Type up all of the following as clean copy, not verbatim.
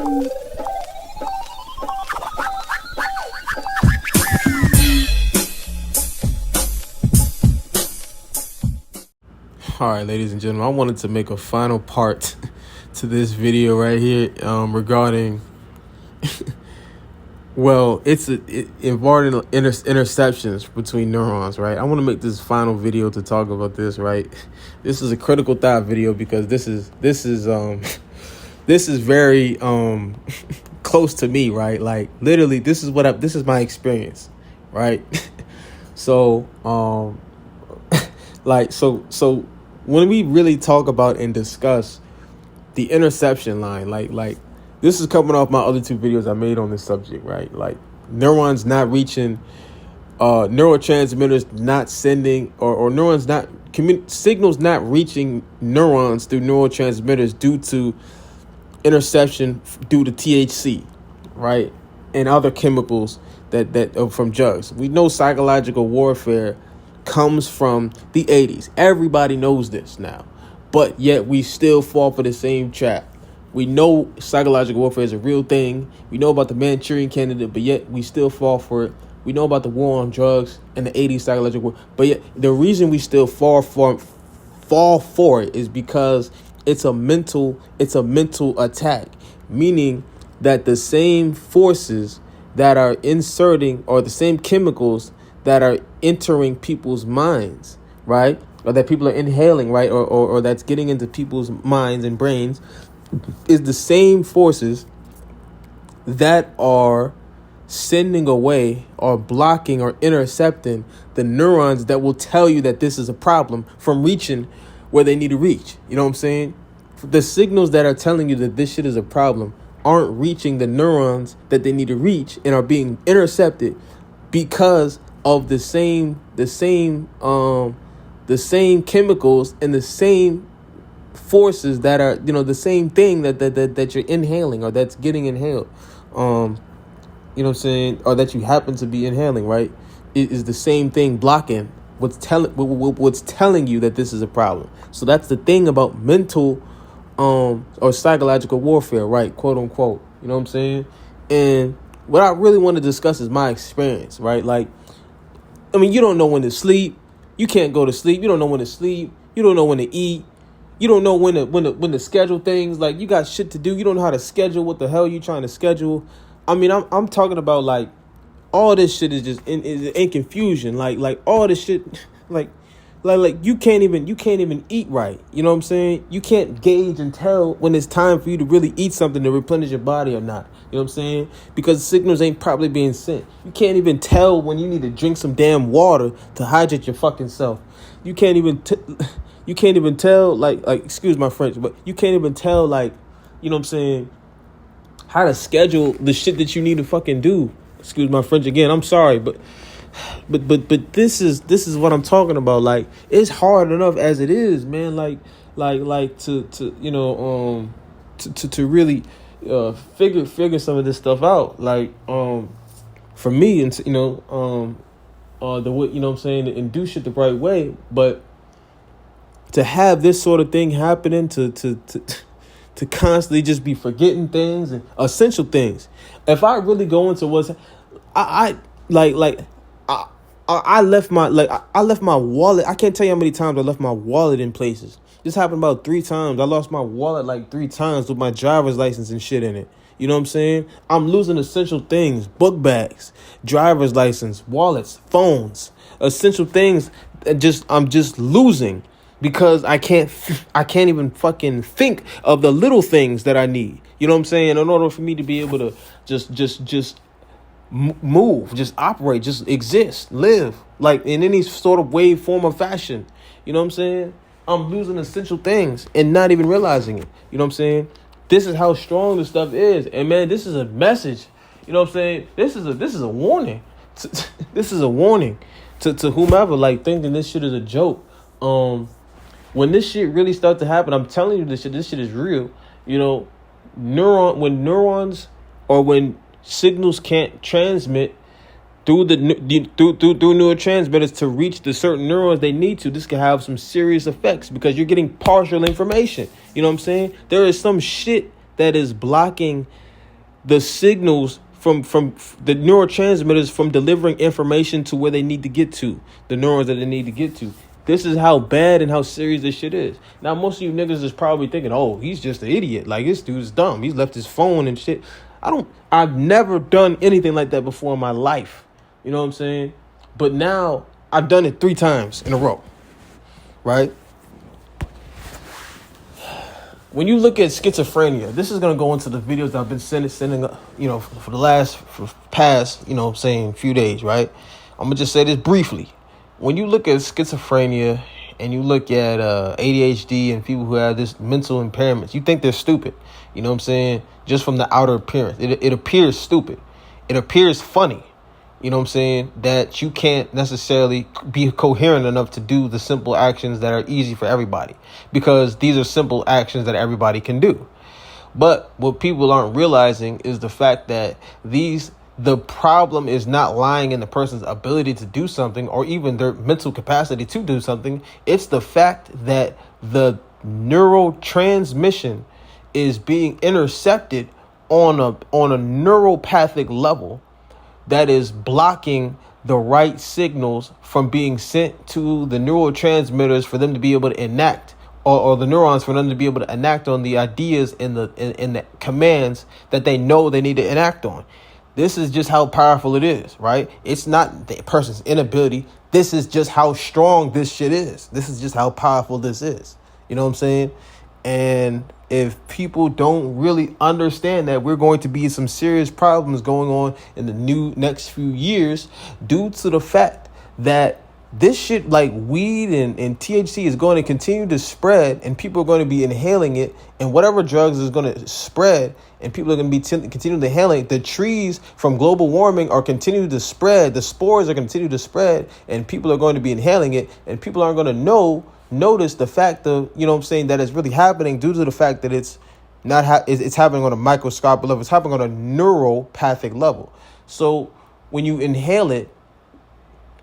All right, ladies and gentlemen, I wanted to make a final part to this video right here regarding, well, involving interceptions between neurons, right? I want to make this final video to talk about this, right? This is a critical thought video because this is very close to me, right? Like literally, this is my experience, right? So so when we really talk about and discuss the interception line, like this is coming off my other two videos I made on this subject, right? Like neurons not reaching, neurotransmitters not sending, or neurons not signals not reaching neurons through neurotransmitters due to interception due to THC, right, and other chemicals that from drugs. We know psychological warfare comes from the 80s. Everybody knows this now, but yet we still fall for the same trap. We know psychological warfare is a real thing. We know about the Manchurian Candidate, but yet we still fall for it. We know about the war on drugs and the 80s psychological war, but yet the reason we still fall for it is because it's a mental attack, meaning that the same forces that are inserting, or the same chemicals that are entering people's minds, right, or that people are inhaling, right, or that's getting into people's minds and brains, is the same forces that are sending away or blocking or intercepting the neurons that will tell you that this is a problem from reaching where they need to reach. You know what I'm saying? The signals that are telling you that this shit is a problem aren't reaching the neurons that they need to reach and are being intercepted because of the same chemicals and the same forces that are, the same thing that you're inhaling or that's getting inhaled. You know what I'm saying? Or that you happen to be inhaling, right? It is the same thing blocking what's telling you that this is a problem. So that's the thing about mental or psychological warfare, right? Quote unquote. You know what I'm saying? And what I really want to discuss is my experience, right? Like, I mean, you don't know when to sleep. You can't go to sleep. You don't know when to sleep. You don't know when to eat. You don't know when to schedule things. Like, you got shit to do. You don't know how to schedule what the hell you trying to schedule. I mean, I'm talking about like all this shit is just in confusion. Like all this shit, like you can't even eat right. You know what I'm saying? You can't gauge and tell when it's time for you to really eat something to replenish your body or not. You know what I'm saying? Because signals ain't probably being sent. You can't even tell when you need to drink some damn water to hydrate your fucking self. You can't even tell like excuse my French, but you can't even tell, like, you know what I'm saying, how to schedule the shit that you need to fucking do. Excuse my French again. I'm sorry, but this is what I'm talking about. Like, it's hard enough as it is, man. Like to really figure some of this stuff out. Like for me, and the way, you know what I'm saying, and do shit the right way. But to have this sort of thing happening, to constantly just be forgetting things and essential things. If I really go into what's I left my wallet. I can't tell you how many times I left my wallet in places. This happened about 3 times. I lost my wallet like 3 times with my driver's license and shit in it. You know what I'm saying? I'm losing essential things: book bags, driver's license, wallets, phones, essential things. I'm just losing because I can't even fucking think of the little things that I need. You know what I'm saying? In order for me to be able to just move, just operate, just exist, live, like in any sort of way, form, or fashion. You know what I'm saying? I'm losing essential things and not even realizing it. You know what I'm saying? This is how strong this stuff is. And man, this is a message. You know what I'm saying? This is a warning. This is a warning to whomever, like, thinking this shit is a joke. When this shit really starts to happen, I'm telling you, this shit is real. You know, when neurons or when signals can't transmit through neurotransmitters to reach the certain neurons they need to, this can have some serious effects because you're getting partial information. You know what I'm saying? There is some shit that is blocking the signals from the neurotransmitters from delivering information to where they need to get to, the neurons that they need to get to. This is how bad and how serious this shit is. Now, most of you niggas is probably thinking, oh, he's just an idiot. Like, this dude's dumb. He's left his phone and shit. I've never done anything like that before in my life. You know what I'm saying? But now I've done it 3 times in a row. Right? When you look at schizophrenia, this is going to go into the videos that I've been sending, for the past, few days, right? I'm going to just say this briefly. When you look at schizophrenia and you look at ADHD and people who have this mental impairments, you think they're stupid. You know what I'm saying? Just from the outer appearance. It appears stupid. It appears funny. You know what I'm saying? That you can't necessarily be coherent enough to do the simple actions that are easy for everybody, because these are simple actions that everybody can do. But what people aren't realizing is the fact that the problem is not lying in the person's ability to do something or even their mental capacity to do something. It's the fact that the neurotransmission is being intercepted on a neuropathic level that is blocking the right signals from being sent to the neurotransmitters for them to be able to enact, or the neurons for them to be able to enact on the ideas and the commands that they know they need to enact on. This is just how powerful it is, right? It's not the person's inability. This is just how strong this shit is. This is just how powerful this is. You know what I'm saying? And if people don't really understand that, we're going to be some serious problems going on in the next few years due to the fact that this shit like weed and THC is going to continue to spread, and people are going to be inhaling it, and whatever drugs is going to spread and people are going to be continuing to inhale it. The trees from global warming are continuing to spread. The spores are continuing to spread, and people are going to be inhaling it, and people aren't going to notice the fact of, you know what I'm saying, that it's really happening due to the fact that it's not it's happening on a microscopic level. It's happening on a neuropathic level. So when you inhale it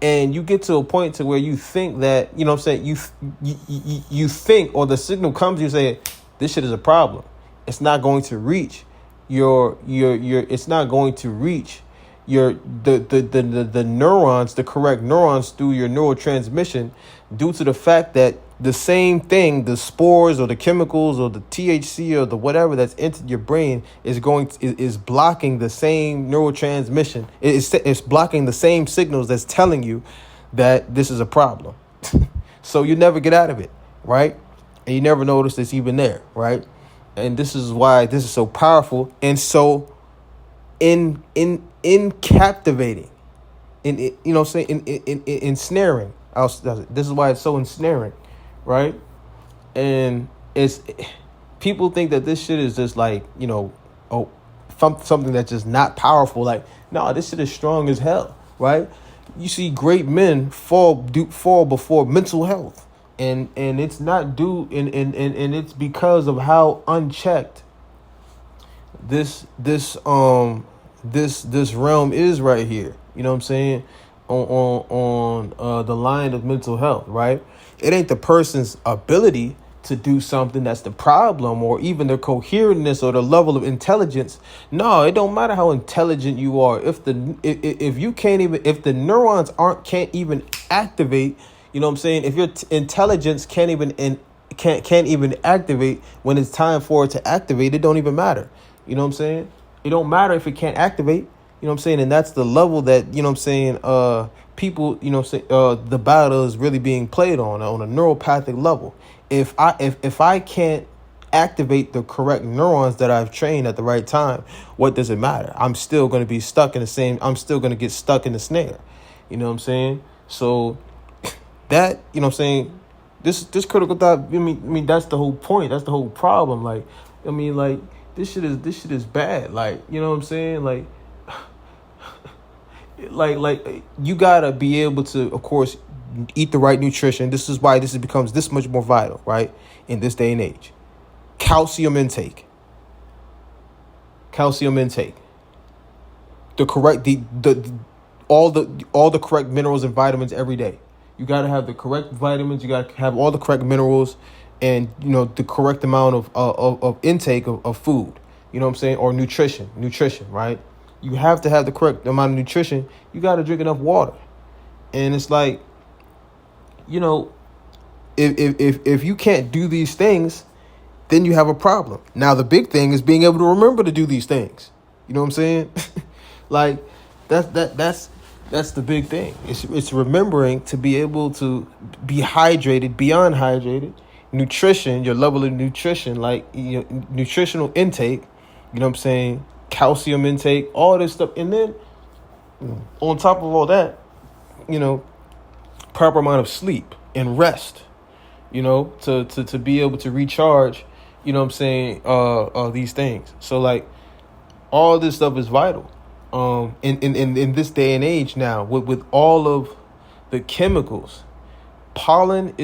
and you get to a point to where you think that, you know what I'm saying, you think, or the signal comes, you say, this shit is a problem. It's not going to reach it's not going to reach the neurons, the correct neurons through your neurotransmission, due to the fact that the same thing, the spores or the chemicals or the THC or the whatever that's entered your brain is blocking the same neurotransmission. It's blocking the same signals that's telling you that this is a problem. So you never get out of it, right? And you never notice it's even there, right? And this is why this is so powerful and so in captivating, you know what I'm saying, in ensnaring. This is why it's so ensnaring, right? And it's people think that this shit is just like, something that's just not powerful. Like, no, this shit is strong as hell, right? You see great men fall before mental health, and it's not due, and it's because of how unchecked this realm is right here. You know what I'm saying? On the line of mental health, right? It ain't the person's ability to do something that's the problem, or even their coherentness or the level of intelligence. No, it don't matter how intelligent you are. If the neurons can't even activate, you know what I'm saying? If your intelligence can't even activate when it's time for it to activate, it don't even matter. You know what I'm saying? It don't matter if it can't activate. You know what I'm saying? And that's the level that, you know what I'm saying, people, you know what I'm saying, the battle is really being played on a neuropathic level. If I can't activate the correct neurons that I've trained at the right time, what does it matter? I'm still going to be stuck in I'm still going to get stuck in the snare. You know what I'm saying? So that, you know what I'm saying, this critical thought, I mean, that's the whole point. That's the whole problem. Like, I mean, like, this shit is bad. Like, you know what I'm saying? Like you gotta be able to, of course, eat the right nutrition. This is why this becomes this much more vital, right? In this day and age. Calcium intake. The correct all the correct minerals and vitamins every day. You gotta have the correct vitamins, you gotta have all the correct minerals, and the correct amount of intake of food. You know what I'm saying? Or nutrition, right? You have to have the correct amount of nutrition. You got to drink enough water. And it's like, you know, if you can't do these things, then you have a problem. Now, the big thing is being able to remember to do these things. You know what I'm saying? Like, that's the big thing. It's remembering to be able to be hydrated, beyond hydrated. Nutrition, your level of nutrition, like, you know, nutritional intake, you know what I'm saying? Calcium intake, all this stuff. And then on top of all that, you know, proper amount of sleep and rest, you know, to be able to recharge, you know what I'm saying, these things. So, like, all this stuff is vital. In this day and age now, with all of the chemicals, pollen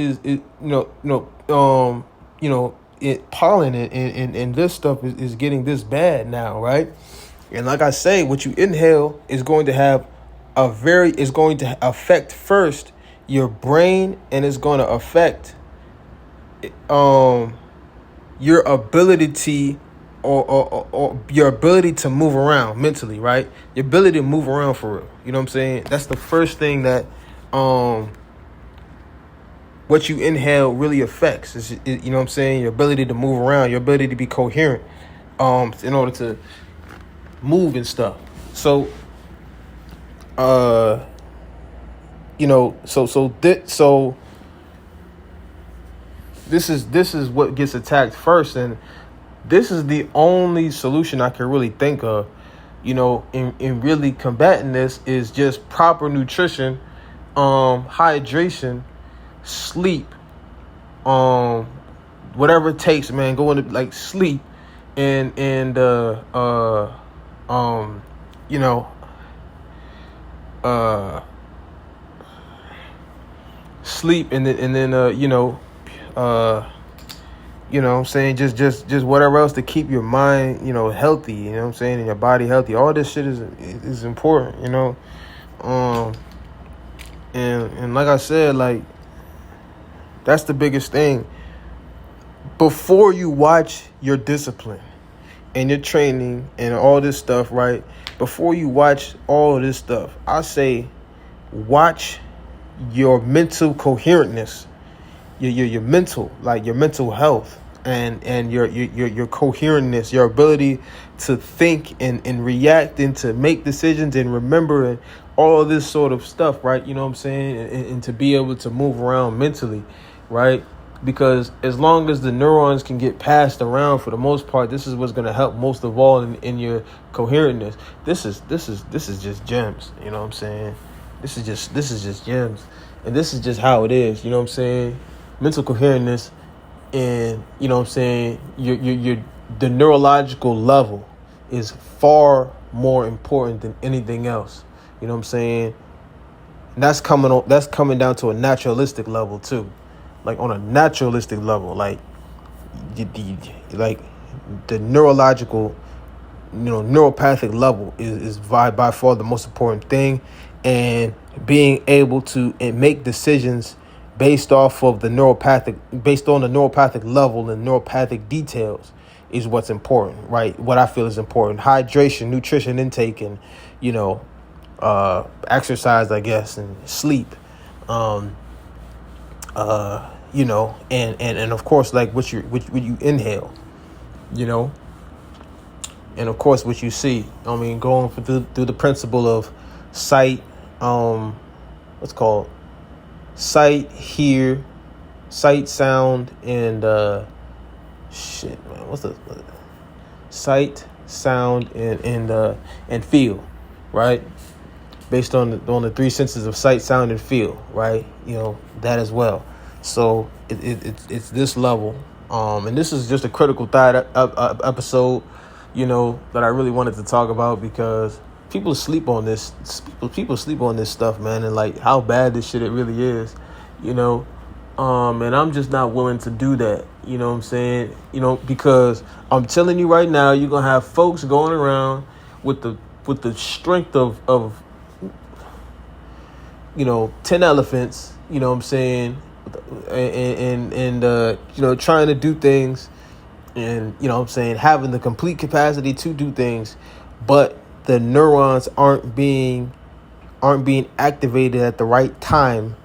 pollen and this stuff is getting this bad now, right? And like I say, what you inhale is going to affect first your brain, and it's going to affect your ability or your ability to move around mentally, right? Your ability to move around for real. You know what I'm saying? That's the first thing that what you inhale really affects. You know what I'm saying? Your ability to move around, your ability to be coherent, in order to move and stuff. So, you know, so this is what gets attacked first, and this is the only solution I can really think of, you know, in really combating this, is just proper nutrition, hydration, sleep, whatever it takes, man. Go into, like, sleep and you know, sleep and then you know what I'm saying, just whatever else to keep your mind, you know, healthy, you know what I'm saying, and your body healthy. All this shit is important, you know. And like I said, like, that's the biggest thing. Before you watch your discipline and your training and all this stuff, right? Before you watch all of this stuff, I say watch your mental coherentness, your mental, like your mental health, and your coherentness, your ability to think and react and to make decisions and remember and all of this sort of stuff, right? You know what I'm saying? And to be able to move around mentally, right? Because as long as the neurons can get passed around, for the most part, this is what's going to help most of all in your coherentness. This is just gems, you know what I'm saying? This is just gems, and this is just how it is, you know what I'm saying? Mental coherentness, and you know what I'm saying, your the neurological level is far more important than anything else. You know what I'm saying? And that's coming down to a naturalistic level too. Like, on a naturalistic level, like the neurological, you know, neuropathic level is by far the most important thing, and being able to make decisions based on the neuropathic level and neuropathic details is what's important, right? What I feel is important: hydration, nutrition intake, and, you know, exercise, I guess, and sleep. You know, and of course, like, what you inhale, you know, and of course what you see. I mean, going through the principle of sight, what's called sight, hear, sight, sound, and what's the sight, sound, and feel, right? Based on the three senses of sight, sound, and feel, right? You know, that as well. So it's this level, and this is just a critical thought episode, you know, that I really wanted to talk about, because people sleep on this. People sleep on this stuff, man, and like how bad this shit it really is, you know. And I'm just not willing to do that, you know what I'm saying? You know, because I'm telling you right now, you're gonna have folks going around with the strength of you know, 10 elephants, you know what I'm saying, and you know, trying to do things and having the complete capacity to do things, but the neurons aren't being activated at the right time.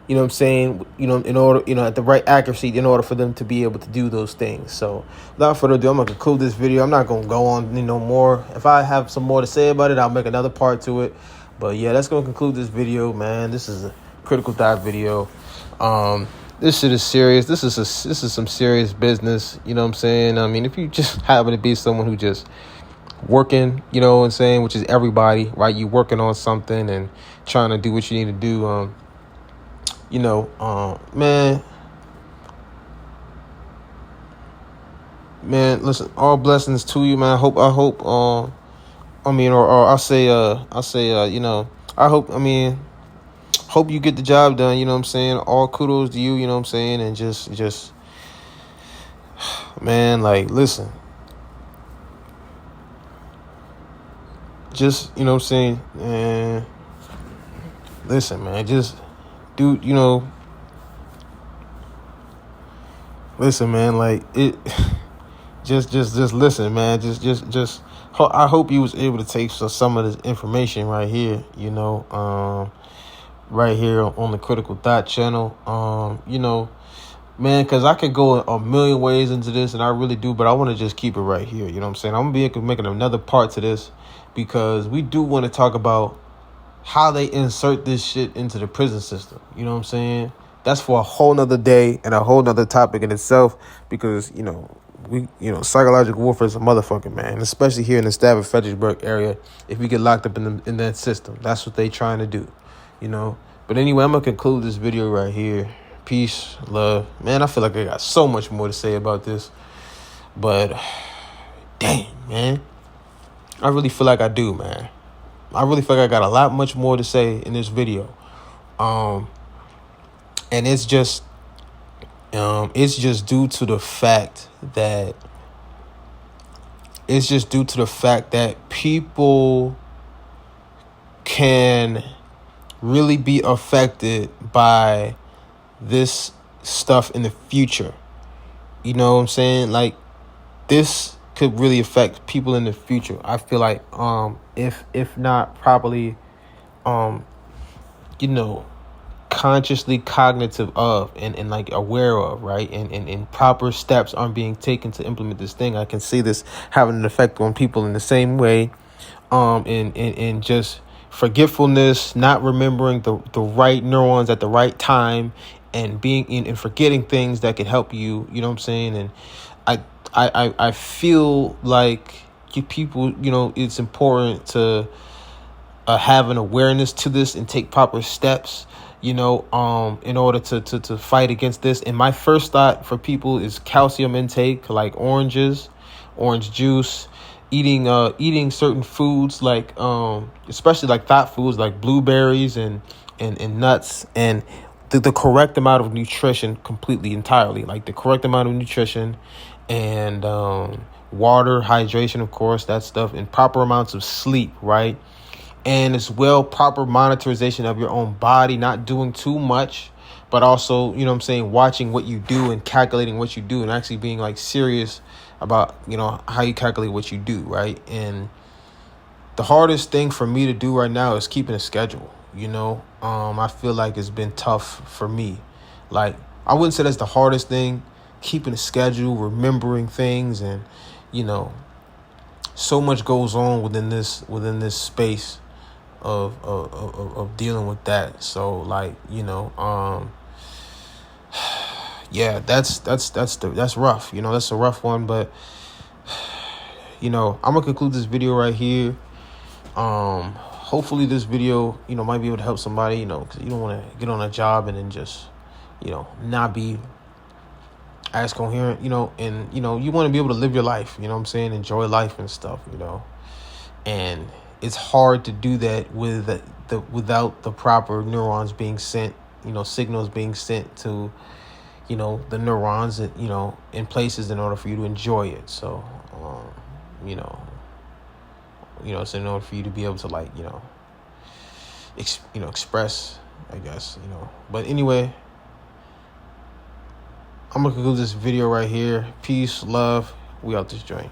In order, at the right accuracy, in order for them to be able to do those things. So without further ado, I'm going to conclude this video. I'm not going to go on more. If I have some more to say about it, I'll make another part to it. But yeah, that's going to conclude this video, man. This is a critical dive video. This shit is serious. This is some serious business. You know what I'm saying? I mean, if you just happen to be someone who just working, which is everybody, right? You working on something and trying to do what you need to do. Man, listen, all blessings to you, man. I hope, I hope you get the job done, you know what I'm saying? All kudos to you, you know what I'm saying? And just, man, like, listen. Just, you know what I'm saying? And listen, man, just, dude, listen, man, like, it, just listen, man. I hope you was able to take some of this information right here, right here on the Critical Thought channel. Man, because I could go a million ways into this, and I really do, but I want to just keep it right here. You know what I'm saying? I'm going to be making another part to this, because we do want to talk about how they insert this shit into the prison system. You know what I'm saying? That's for a whole nother day and a whole nother topic in itself, because, psychological warfare is a motherfucker, man, especially here in the Stafford Fredericksburg area. If we get locked up in that system, that's what they trying to do, But anyway, I'm going to conclude this video right here. Peace, love. Man, I feel like I got so much more to say about this, but damn, man, I really feel like I do, man. I really feel like I got a lot much more to say in this video. And it's just due to the fact that people can really be affected by this stuff in the future. You know what I'm saying? Like, this could really affect people in the future. I feel like if not properly consciously cognitive of and like aware of, right, and proper steps aren't being taken to implement this thing, I can see this having an effect on people in the same way, in just forgetfulness, not remembering the right neurons at the right time, and being in and forgetting things that could help you. You know what I'm saying? And I feel like people, it's important to have an awareness to this and take proper steps, in order to fight against this. And my first thought for people is calcium intake, like oranges, orange juice, eating certain foods, like especially like thought foods like blueberries and nuts, and the correct amount of nutrition, entirely, like the correct amount of nutrition, and water, hydration, of course, that stuff, and proper amounts of sleep, right? And as well, proper monitorization of your own body, not doing too much, but also, watching what you do and calculating what you do, and actually being like serious about, how you calculate what you do, right? And the hardest thing for me to do right now is keeping a schedule. I feel like it's been tough for me. Like, I wouldn't say that's the hardest thing, keeping a schedule, remembering things, and, so much goes on within this space of dealing with that. So, like, yeah, that's rough. That's a rough one, but I'm gonna conclude this video right here. Hopefully this video, might be able to help somebody, because you don't want to get on a job and then just, not be as coherent, and, you want to be able to live your life, you know what I'm saying? Enjoy life and stuff, and it's hard to do that without the proper neurons being sent, signals being sent to, the neurons, that, in places in order for you to enjoy it. So, so in order for you to be able to, like, express, I guess, but anyway, I'm gonna conclude this video right here. Peace, love. We out this joint.